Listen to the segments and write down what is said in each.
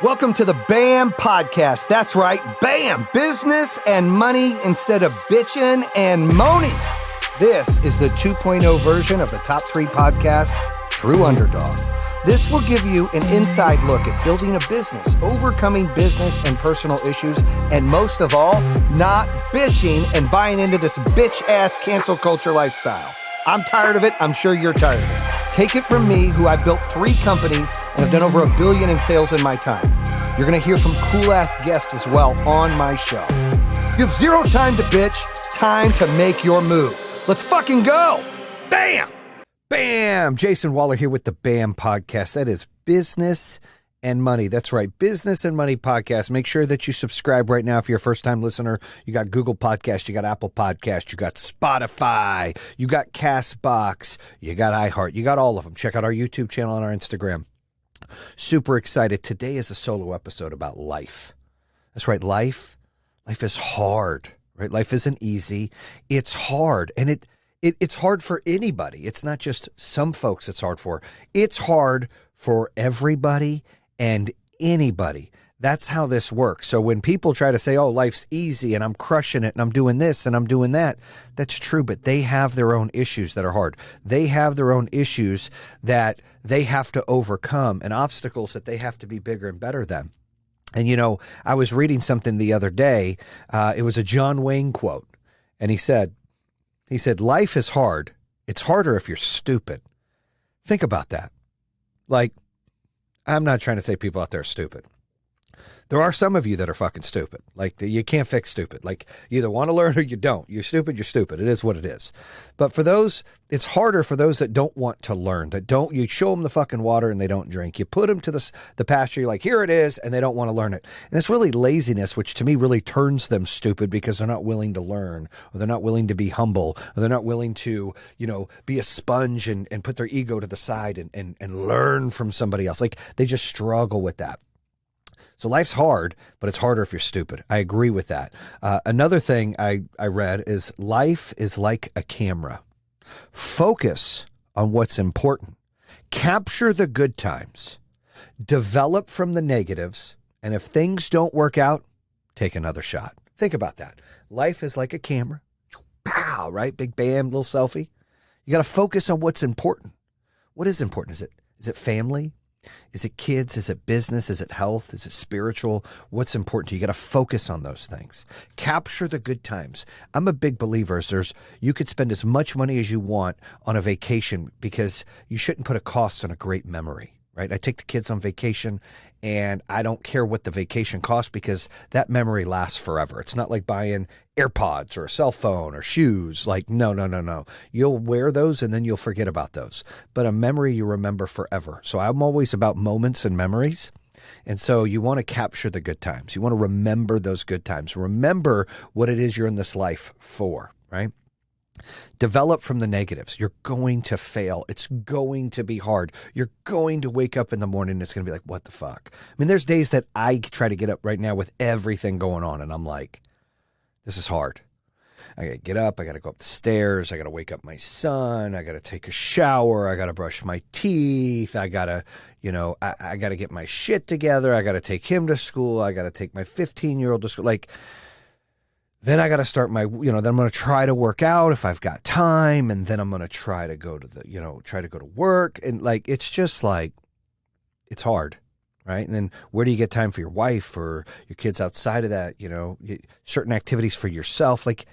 Welcome to the BAM podcast. That's right, BAM, business and money instead of bitching and moaning. This is the 2.0 version of the top 3 podcast, True Underdog. This will give you an inside look at building a business, overcoming business and personal issues, and most of all, not bitching and buying into this bitch-ass cancel culture lifestyle. I'm tired of it. I'm sure you're tired of it. Take it from me, who I built 3 companies and have done over $1 billion in sales in my time. You're going to hear from cool-ass guests as well on my show. You have 0 time to bitch, time to make your move. Let's fucking go. Bam! Bam! Jayson Waller here with the BAM podcast. That is business and money. That's right, business and money podcast. Make sure that you subscribe right now if you're a first-time listener. You got Google Podcast, you got Apple Podcast, you got Spotify, you got Castbox, you got iHeart, you got all of them. Check out our YouTube channel and our Instagram. Super excited. Today is a solo episode about life. That's right, life is hard, right? Life isn't easy. It's hard, and it's hard for anybody. It's not just some folks it's hard for. It's hard for everybody and anybody. That's how this works. So when people try to say, oh, life's easy and I'm crushing it and I'm doing this and I'm doing that, that's true, but they have their own issues that are hard. They have their own issues that they have to overcome and obstacles that they have to be bigger and better than. And, you know, I was reading something the other day. It was a John Wayne quote. And he said, life is hard. It's harder if you're stupid. Think about that. Like, I'm not trying to say people out there are stupid. There are some of you that are fucking stupid. Like, you can't fix stupid. Like, you either want to learn or you don't. You're stupid, you're stupid. It is what it is. But for those, it's harder for those that don't want to learn, that don't, you show them the fucking water and they don't drink. You put them to the pasture, you're like, here it is, and they don't want to learn it. And it's really laziness, which to me really turns them stupid because they're not willing to learn, or they're not willing to be humble, or they're not willing to, you know, be a sponge and put their ego to the side and learn from somebody else. Like, they just struggle with that. So life's hard, but it's harder if you're stupid. I agree with that. Another thing I read is life is like a camera. Focus on what's important. Capture the good times. Develop from the negatives. And if things don't work out, take another shot. Think about that. Life is like a camera. Pow, right? Big bam, little selfie. You got to focus on what's important. What is important? Is it family? Is it kids? Is it business? Is it health? Is it spiritual? What's important to you? You got to focus on those things. Capture the good times. I'm a big believer. You could spend as much money as you want on a vacation because you shouldn't put a cost on a great memory, right? I take the kids on vacation and I don't care what the vacation costs because that memory lasts forever. It's not like buying AirPods or a cell phone or shoes. Like, no. You'll wear those and then you'll forget about those. But a memory you remember forever. So I'm always about moments and memories. And so you want to capture the good times. You want to remember those good times. Remember what it is you're in this life for, right? Develop from the negatives. You're going to fail. It's going to be hard. You're going to wake up in the morning and it's going to be like, what the fuck? I mean, there's days that I try to get up right now with everything going on and I'm like, this is hard. I got to get up. I got to go up the stairs. I got to wake up my son. I got to take a shower. I got to brush my teeth. I got to, I got to get my shit together. I got to take him to school. I got to take my 15-year-old to school. Like, then I got to start then I'm going to try to work out if I've got time. And then I'm going to try to go to work. And like, it's just like, it's hard. Right. And then where do you get time for your wife or your kids outside of that? Certain activities for yourself. Like,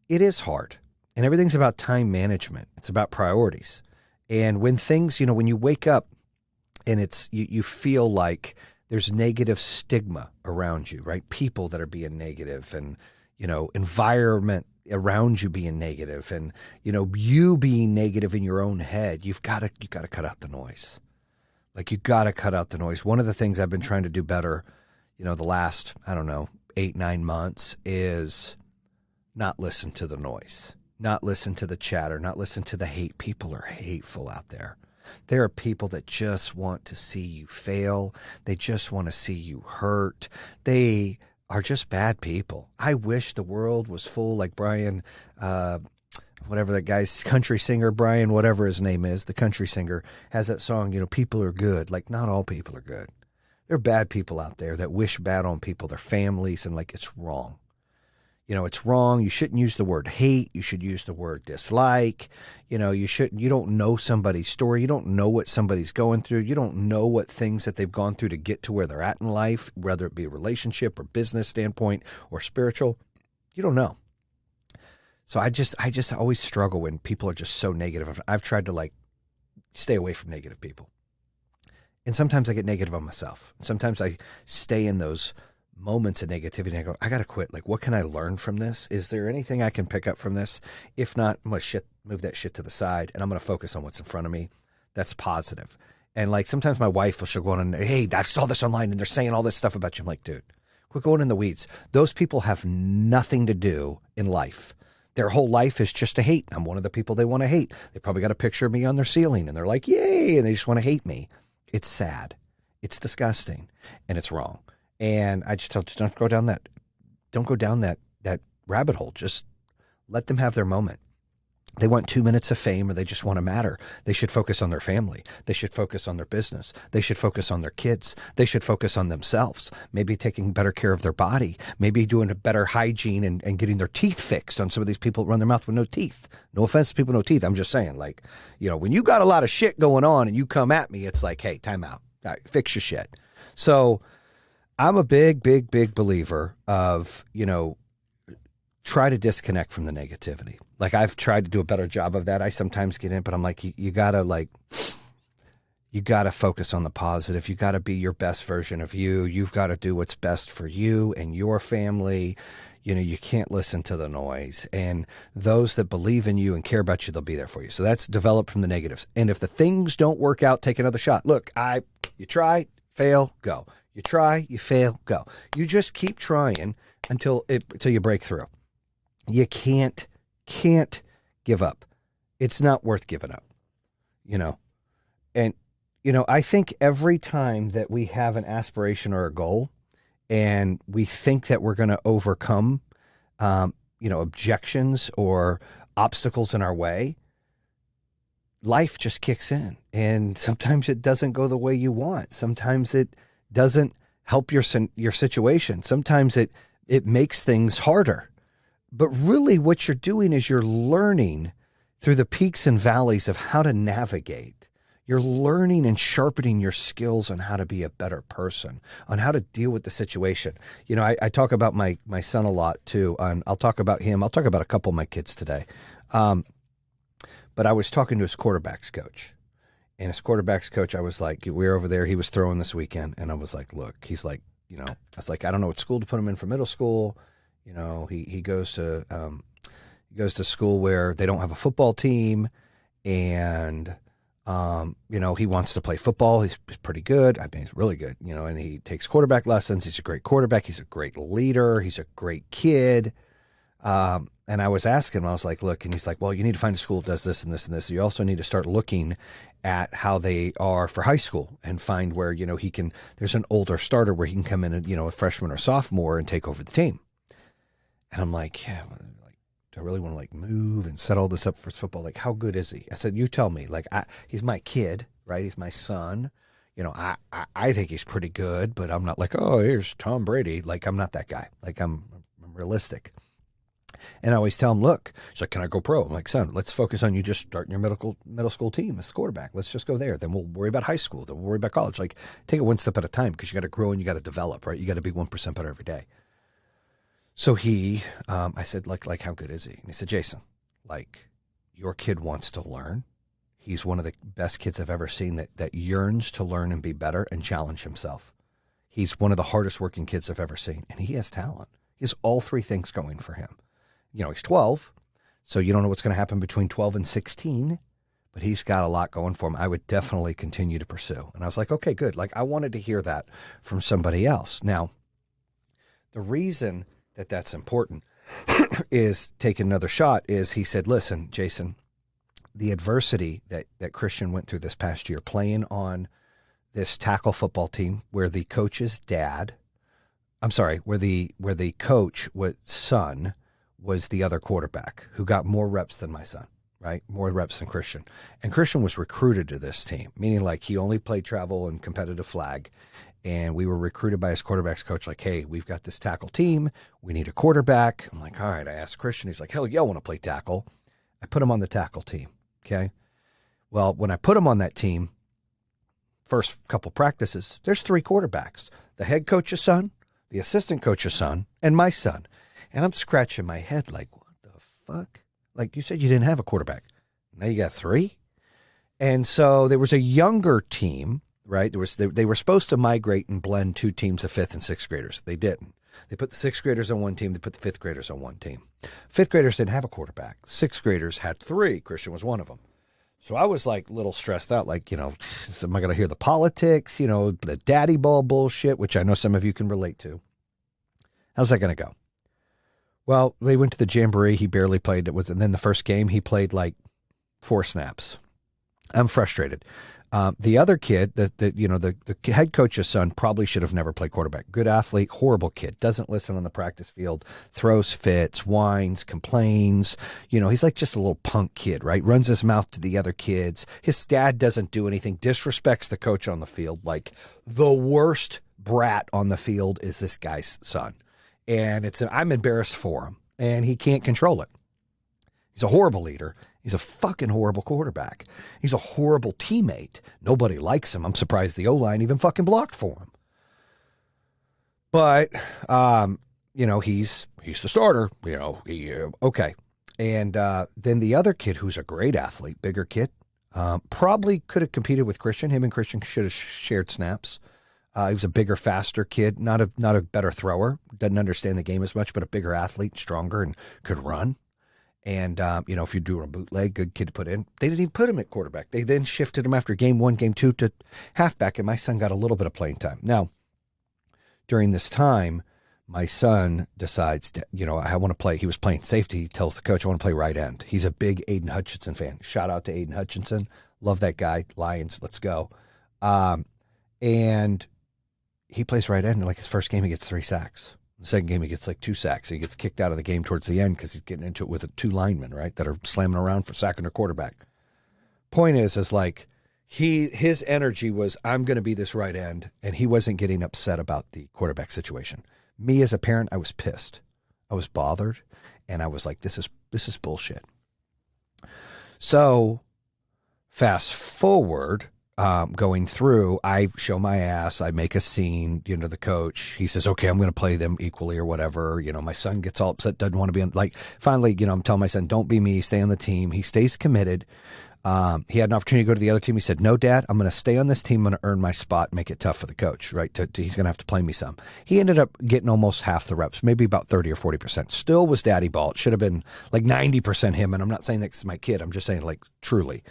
it is hard. And everything's about time management. It's about priorities. And when things, when you wake up and you feel like there's negative stigma around you, right? People that are being negative and, environment around you being negative and, you being negative in your own head, you got to cut out the noise. Like, you got to cut out the noise. One of the things I've been trying to do better, the last, 8-9 months is not listen to the noise, not listen to the chatter, not listen to the hate. People are hateful out there. There are people that just want to see you fail. They just want to see you hurt. They are just bad people. I wish the world was full like Brian, whatever that guy's country singer, Brian, whatever his name is, the country singer has that song, people are good. Like, not all people are good. There are bad people out there that wish bad on people, their families, and like it's wrong. It's wrong. You shouldn't use the word hate. You should use the word dislike. You don't know somebody's story. You don't know what somebody's going through. You don't know what things that they've gone through to get to where they're at in life, whether it be a relationship or business standpoint or spiritual. You don't know. So I just always struggle when people are just so negative. I've tried to like stay away from negative people. And sometimes I get negative on myself. Sometimes I stay in those moments of negativity and I go, I got to quit. Like, what can I learn from this? Is there anything I can pick up from this? If not, I'm going to move that shit to the side and I'm going to focus on what's in front of me. That's positive. And like, sometimes my wife she'll go on and, hey, I saw this online and they're saying all this stuff about you. I'm like, dude, quit going in the weeds. Those people have nothing to do in life. Their whole life is just to hate. I'm one of the people they want to hate. They probably got a picture of me on their ceiling and they're like, yay. And they just want to hate me. It's sad. It's disgusting and it's wrong. And I just tell you, don't go down that rabbit hole. Just let them have their moment. They want 2 minutes of fame or they just want to matter. They should focus on their family. They should focus on their business. They should focus on their kids. They should focus on themselves, maybe taking better care of their body, maybe doing a better hygiene and getting their teeth fixed on some of these people that run their mouth with no teeth. No offense to people with no teeth. I'm just saying, like, when you got a lot of shit going on and you come at me, it's like, hey, time out. All right, fix your shit. So I'm a big, big, big believer of, try to disconnect from the negativity. Like I've tried to do a better job of that. I sometimes get in, but I'm like, you gotta focus on the positive. You gotta be your best version of you. You've got to do what's best for you and your family. You can't listen to the noise, and those that believe in you and care about you, they'll be there for you. So that's developed from the negatives. And if the things don't work out, take another shot. Look, you try, fail, go. You try, you fail, go. You just keep trying until you break through. You can't give up. It's not worth giving up, And, I think every time that we have an aspiration or a goal and we think that we're going to overcome, objections or obstacles in our way, life just kicks in. And sometimes it doesn't go the way you want. Sometimes it doesn't help your situation. Sometimes it makes things harder. But really what you're doing is you're learning through the peaks and valleys of how to navigate. You're learning and sharpening your skills on how to be a better person, on how to deal with the situation. I talk about my son a lot too. I'll talk about him. I'll talk about a couple of my kids today. But I was talking to his quarterback's coach. And his quarterback's coach, I was like, we were over there. He was throwing this weekend. And I was like, look, he's like, I was like, I don't know what school to put him in for middle school. He goes to school where they don't have a football team, and he wants to play football. He's pretty good. I mean, he's really good. And he takes quarterback lessons. He's a great quarterback. He's a great leader. He's a great kid. And I was asking him, I was like, look, and he's like, well, you need to find a school that does this and this and this. You also need to start looking at how they are for high school and find where, there's an older starter where he can come in and, a freshman or sophomore and take over the team. And I'm like, yeah, do I really want to move and set all this up for football? Like, how good is he? I said, you tell me. He's my kid, right? He's my son. I think he's pretty good, but I'm not like, oh, here's Tom Brady. Like, I'm not that guy. Like, I'm realistic. And I always tell him, look, he's like, can I go pro? I'm like, son, let's focus on you just starting your middle school team as the quarterback. Let's just go there. Then we'll worry about high school. Then we'll worry about college. Like, take it one step at a time because you got to grow and you got to develop, right? You got to be 1% better every day. So I said, like, how good is he? And he said, Jayson, your kid wants to learn. He's one of the best kids I've ever seen that yearns to learn and be better and challenge himself. He's one of the hardest working kids I've ever seen. And he has talent. He has all three things going for him. He's 12. So you don't know what's going to happen between 12 and 16, but he's got a lot going for him. I would definitely continue to pursue. And I was like, okay, good. I wanted to hear that from somebody else. Now, the reason that that's important is take another shot is he said, listen, Jayson, the adversity that Christian went through this past year playing on this tackle football team where the coach's where the coach son was the other quarterback who got more reps than my son, right? More reps than Christian. And Christian was recruited to this team, meaning he only played travel and competitive flag. And we were recruited by his quarterback's coach, like, hey, we've got this tackle team. We need a quarterback. I'm like, all right. I asked Christian. He's like, hell yeah, I want to play tackle. I put him on the tackle team. Okay. Well, when I put him on that team, first couple practices, there's 3 quarterbacks. The head coach's son, the assistant coach's son, and my son. And I'm scratching my head like, what the fuck? Like, you said you didn't have a quarterback. Now you got 3? And so there was a younger team, right? They were supposed to migrate and blend 2 teams of 5th and 6th graders. They didn't. They put the 6th graders on one team. They put the 5th graders on one team. 5th graders didn't have a quarterback. 6th graders had 3. Christian was one of them. So I was like a little stressed out, like, am I going to hear the politics, the daddy ball bullshit, which I know some of you can relate to. How's that going to go? Well, they went to the jamboree. He barely played. And then the first game, he played like 4 snaps. I'm frustrated. The other kid, the head coach's son, probably should have never played quarterback. Good athlete, horrible kid. Doesn't listen on the practice field, throws fits, whines, complains. He's like just a little punk kid, right? Runs his mouth to the other kids. His dad doesn't do anything, disrespects the coach on the field. Like, the worst brat on the field is this guy's son. And I'm embarrassed for him, and he can't control it. He's a horrible leader. He's a fucking horrible quarterback. He's a horrible teammate. Nobody likes him. I'm surprised the O-line even fucking blocked for him. But, he's the starter. Okay. And then the other kid, who's a great athlete, bigger kid, probably could have competed with Christian. Him and Christian should have shared snaps. He was a bigger, faster kid, not a better thrower. Doesn't understand the game as much, but a bigger athlete, stronger, and could run. And, if you do a bootleg, good kid to put in. They didn't even put him at quarterback. They then shifted him after game 1, game 2 to halfback, and my son got a little bit of playing time. Now, during this time, my son decides, I want to play. He was playing safety. He tells the coach, I want to play right end. He's a big Aiden Hutchinson fan. Shout out to Aiden Hutchinson. Love that guy. Lions, let's go. And he plays right end. And like his first game, he gets 3 sacks. The second game, he gets like 2 sacks. He gets kicked out of the game towards the end because he's getting into it with 2 linemen, right, that are slamming around for sacking their quarterback. Point is like his energy was, I'm going to be this right end, and he wasn't getting upset about the quarterback situation. Me as a parent, I was pissed. I was bothered, and I was like, this is bullshit. So fast forward. Going through, I show my ass, I make a scene, the coach, he says, okay, I'm going to play them equally or whatever. My son gets all upset, doesn't want to be on, like, finally, I'm telling my son, don't be me, stay on the team. He stays committed. He had an opportunity to go to the other team. He said, no, Dad, I'm going to stay on this team. I'm going to earn my spot, make it tough for the coach, right? He's going to have to play me some. He ended up getting almost half the reps, maybe about 30 or 40%. Still was daddy ball. It should have been like 90% him. And I'm not saying that's my kid. I'm just saying, like, truly.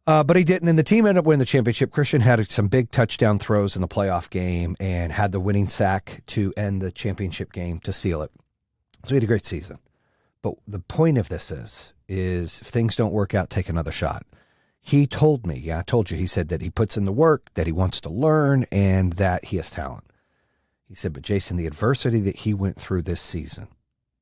But he didn't, and the team ended up winning the championship. Christian had some big touchdown throws in the playoff game and had the winning sack to end the championship game to seal it. So he had a great season. But the point of this is if things don't work out, take another shot. He told me, I told you, he said that he puts in the work, that he wants to learn, and that he has talent. He said, but Jayson, the adversity that he went through this season,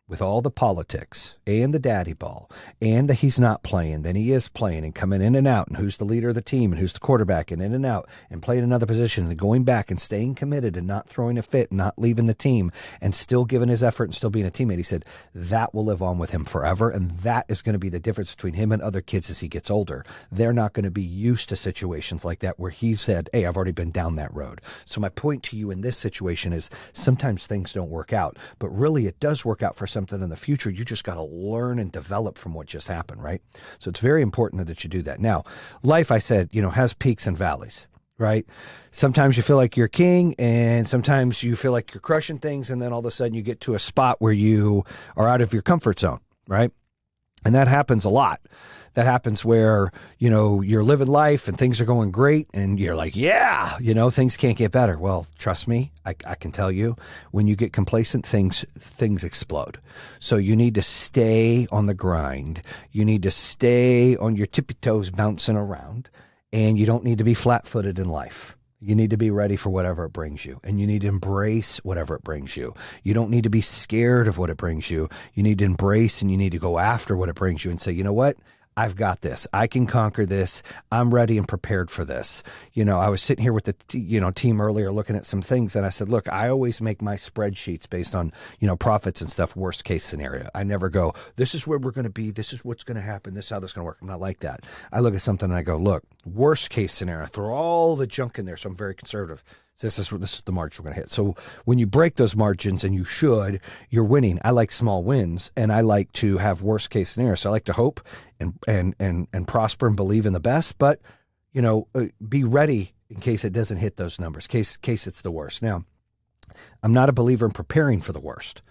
with all the politics and the daddy ball and that he's not playing, then he is playing and coming in and out, and who's the leader of the team and who's the quarterback, and in and out and playing another position and going back and staying committed and not throwing a fit, not leaving the team and still giving his effort and still being a teammate. He said that will live on with him forever. And that is going to be the difference between him and other kids as he gets older. They're not going to be used to situations like that where he said, hey, I've already been down that road. So my point to you in this situation is sometimes things don't work out, but really it does work out for something in the future. You just got to learn and develop from what just happened, right? So it's very important that you do that. Now, life, I said, has peaks and valleys, right? Sometimes you feel like you're king, and sometimes you feel like you're crushing things, and then all of a sudden you get to a spot where you are out of your comfort zone, right? And that happens a lot. That happens where, you're living life and things are going great and you're like, yeah, things can't get better. Well, trust me, I can tell you, when you get complacent, things explode. So you need to stay on the grind. You need to stay on your tippy toes bouncing around, and you don't need to be flat-footed in life. You need to be ready for whatever it brings you, and you need to embrace whatever it brings you. You don't need to be scared of what it brings you. You need to embrace and you need to go after what it brings you and say, you know what? I've got this. I can conquer this. I'm ready and prepared for this. I was sitting here with the team earlier looking at some things, and I said, look, I always make my spreadsheets based on, profits and stuff, worst case scenario. I never go, this is where we're going to be. This is what's going to happen. This is how this is going to work. I'm not like that. I look at something and I go, look, worst case scenario, throw all the junk in there. So I'm very conservative. This is the margin we're going to hit. So when you break those margins, and you're winning. I like small wins, and I like to have worst case scenarios. So I like to hope and prosper and believe in the best, but be ready in case it doesn't hit those numbers, case it's the worst. Now, I'm not a believer in preparing for the worst.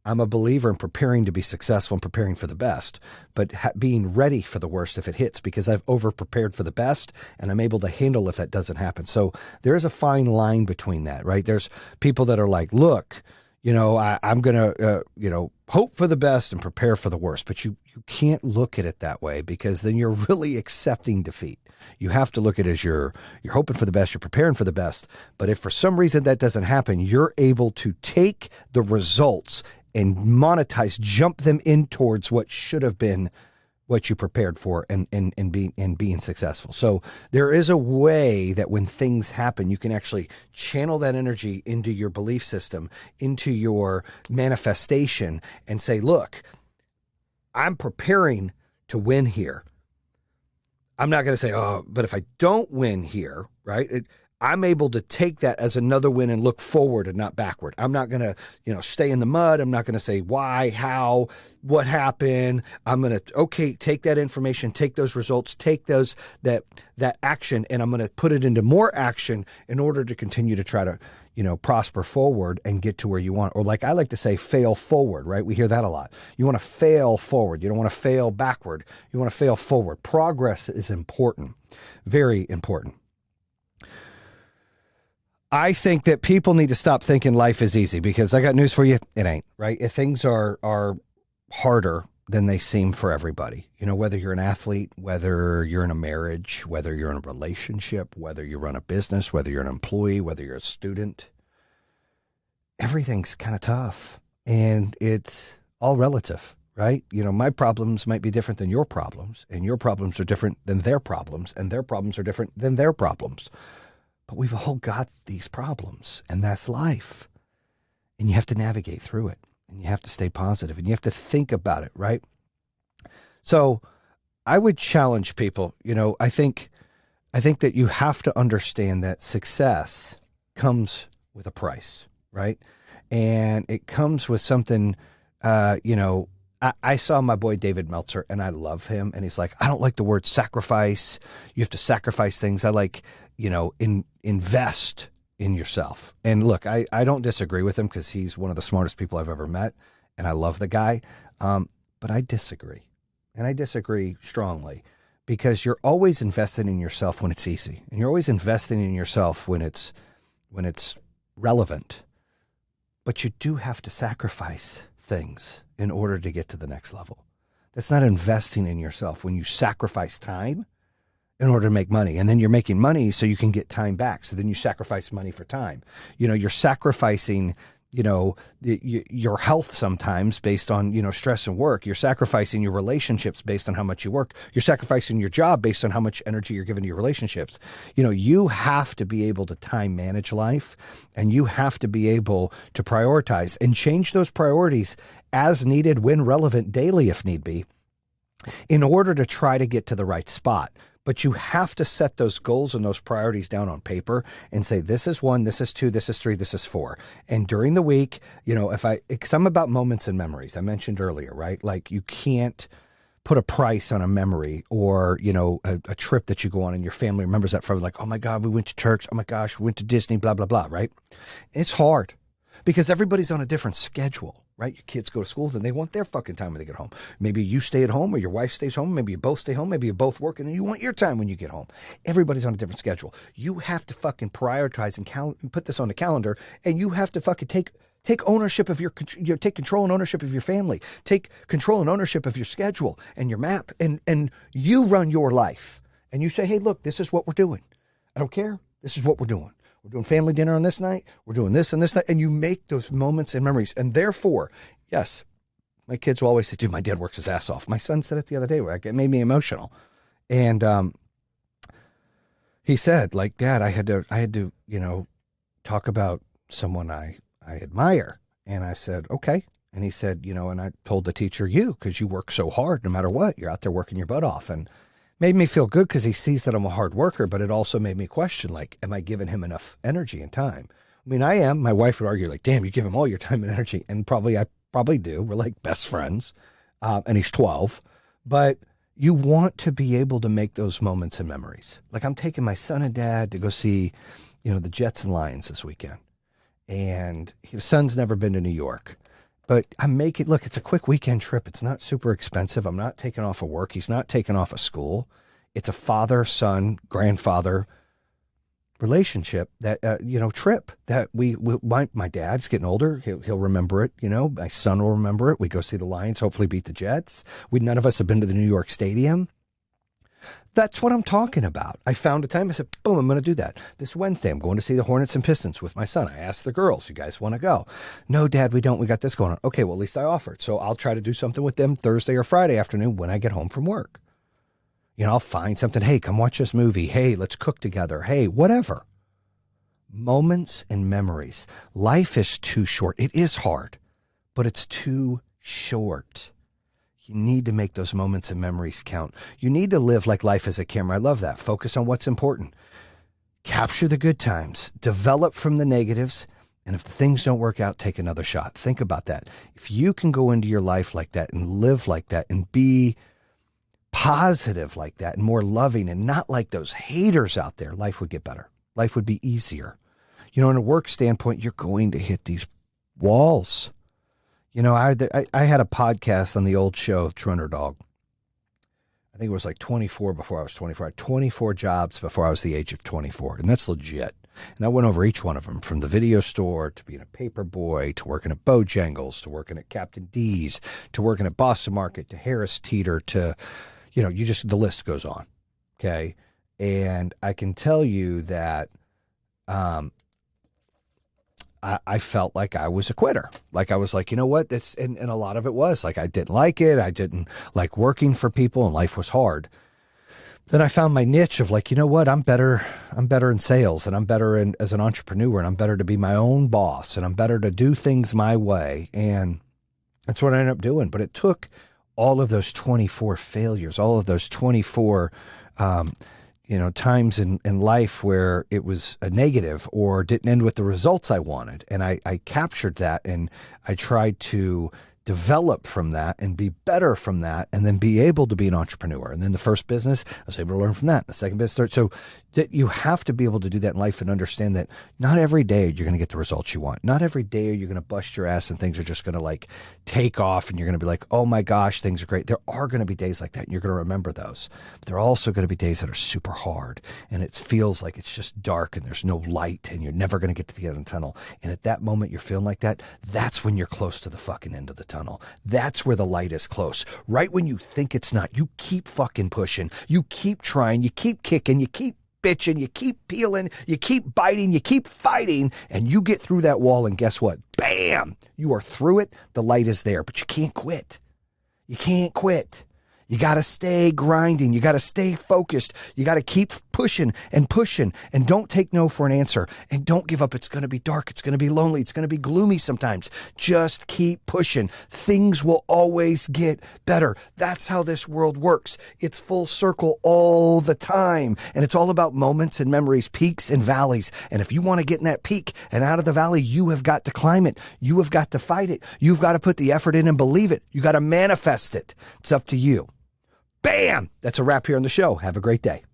I'm a believer in preparing to be successful and preparing for the best, but being ready for the worst if it hits, because I've over prepared for the best and I'm able to handle if that doesn't happen. So there is a fine line between that, right? There's people that are like, look, I'm going to, hope for the best and prepare for the worst, but you can't look at it that way, because then you're really accepting defeat. You have to look at it as you're hoping for the best, you're preparing for the best. But if for some reason that doesn't happen, you're able to take the results and monetize, jump them in towards what should have been what you prepared for and being successful. So there is a way that when things happen, you can actually channel that energy into your belief system, into your manifestation, and say, look, I'm preparing to win here. I'm not going to say, oh, but if I don't win here, right? I'm able to take that as another win and look forward and not backward. I'm not going to, stay in the mud. I'm not going to say why, how, what happened. I'm going to, take that information, take those results, take that action, and I'm going to put it into more action in order to continue to try to, prosper forward and get to where you want. Or like I like to say, fail forward, right? We hear that a lot. You want to fail forward. You don't want to fail backward. You want to fail forward. Progress is important, very important. I think that people need to stop thinking life is easy, because I got news for you. It ain't, right? If things are harder than they seem for everybody, whether you're an athlete, whether you're in a marriage, whether you're in a relationship, whether you run a business, whether you're an employee, whether you're a student, everything's kind of tough, and it's all relative, right? My problems might be different than your problems, and your problems are different than their problems, and their problems are different than their problems. But we've all got these problems, and that's life. And you have to navigate through it, and you have to stay positive, and you have to think about it, right? So I would challenge people, I think that you have to understand that success comes with a price, right? And it comes with something, I saw my boy David Meltzer, and I love him. And he's like, I don't like the word sacrifice. You have to sacrifice things. I like, invest in yourself. And look, I don't disagree with him, because he's one of the smartest people I've ever met, and I love the guy. But I disagree, and I disagree strongly, because you're always investing in yourself when it's easy, and you're always investing in yourself when it's relevant. But you do have to sacrifice things in order to get to the next level. That's not investing in yourself when you sacrifice time in order to make money. And then you're making money so you can get time back. So then you sacrifice money for time. You're sacrificing, your health sometimes based on, stress and work. You're sacrificing your relationships based on how much you work. You're sacrificing your job based on how much energy you're giving to your relationships. You have to be able to time manage life, and you have to be able to prioritize and change those priorities as needed, when relevant, daily if need be, in order to try to get to the right spot. But you have to set those goals and those priorities down on paper and say, this is 1, this is 2, this is 3, this is 4. And during the week, because I'm about moments and memories, I mentioned earlier, right? Like, you can't put a price on a memory or, a trip that you go on and your family remembers that forever. Like, oh my God, we went to Turks. Oh my gosh, we went to Disney, blah, blah, blah, right? It's hard because everybody's on a different schedule. Right? Your kids go to school, then they want their fucking time when they get home. Maybe you stay at home, or your wife stays home. Maybe you both stay home. Maybe you both work, and then you want your time when you get home. Everybody's on a different schedule. You have to fucking prioritize and put this on the calendar, and you have to fucking take ownership of take control and ownership of your family. Take control and ownership of your schedule and your map, and you run your life. And you say, hey, look, this is what we're doing. I don't care. This is what we're doing. We're doing family dinner on this night. We're doing this and this night. And you make those moments and memories. And therefore, yes, my kids will always say, dude, my dad works his ass off. My son said it the other day, like, it made me emotional. And he said, like, Dad, I had to, talk about someone I admire. And I said, okay. And he said, and I told the teacher, because you work so hard, no matter what, you're out there working your butt off. And made me feel good because he sees that I'm a hard worker, but it also made me question, like, am I giving him enough energy and time? I mean, I am. My wife would argue, like, damn, you give him all your time and energy. And I probably do. We're like best friends. And he's 12. But you want to be able to make those moments and memories. Like, I'm taking my son and dad to go see, the Jets and Lions this weekend. And his son's never been to New York. But look, it's a quick weekend trip. It's not super expensive. I'm not taking off of work. He's not taking off of school. It's a father, son, grandfather relationship that, trip that my dad's getting older. He'll remember it. My son will remember it. We go see the Lions, hopefully beat the Jets. None of us have been to the New York Stadium. That's what I'm talking about. I found a time. I said, boom, I'm going to do that. This Wednesday, I'm going to see the Hornets and Pistons with my son. I asked the girls, you guys want to go? No, Dad, we don't. We got this going on. Okay, well, at least I offered. So I'll try to do something with them Thursday or Friday afternoon when I get home from work. I'll find something. Hey, come watch this movie. Hey, let's cook together. Hey, whatever. Moments and memories. Life is too short. It is hard, but it's too short. You need to make those moments and memories count. You need to live like life is a camera. I love that. Focus on what's important. Capture the good times. Develop from the negatives. And if things don't work out, take another shot. Think about that. If you can go into your life like that and live like that and be positive like that and more loving and not like those haters out there, life would get better. Life would be easier. In a work standpoint, you're going to hit these walls. I had a podcast on the old show, True Underdog. I think it was like 24 before I was 24. I had 24 jobs before I was the age of 24, and that's legit. And I went over each one of them, from the video store to being a paper boy to working at Bojangles to working at Captain D's to working at Boston Market to Harris Teeter to, the list goes on. Okay. And I can tell you that I felt like I was a quitter. Like I was like, you know what, this, and a lot of it was like, I didn't like it. I didn't like working for people and life was hard. Then I found my niche of like, you know what, I'm better in sales and I'm better as an entrepreneur and I'm better to be my own boss and I'm better to do things my way. And that's what I ended up doing. But it took all of those 24 failures, all of those 24, times in life where it was a negative or didn't end with the results I wanted. And I captured that and I tried to develop from that and be better from that and then be able to be an entrepreneur. And then the first business, I was able to learn from that. The second business, third. So that you have to be able to do that in life and understand that not every day you're going to get the results you want. Not every day are you going to bust your ass and things are just going to like take off and you're going to be like, oh my gosh, things are great. There are going to be days like that and you're going to remember those. But there are also going to be days that are super hard and it feels like it's just dark and there's no light and you're never going to get to the end of the tunnel. And at that moment you're feeling like that, that's when you're close to the fucking end of the tunnel. That's where the light is close. Right when you think it's not, you keep fucking pushing. You keep trying. You keep kicking. You keep bitching. You keep peeling. You keep biting. You keep fighting. And you get through that wall and guess what? Bam! You are through it. The light is there, but you can't quit. You can't quit. You got to stay grinding. You got to stay focused. You got to keep pushing and don't take no for an answer and don't give up. It's going to be dark. It's going to be lonely. It's going to be gloomy sometimes. Just keep pushing. Things will always get better. That's how this world works. It's full circle all the time. And it's all about moments and memories, peaks and valleys. And if you want to get in that peak and out of the valley, you have got to climb it. You have got to fight it. You've got to put the effort in and believe it. You got to manifest it. It's up to you. Bam! That's a wrap here on the show. Have a great day.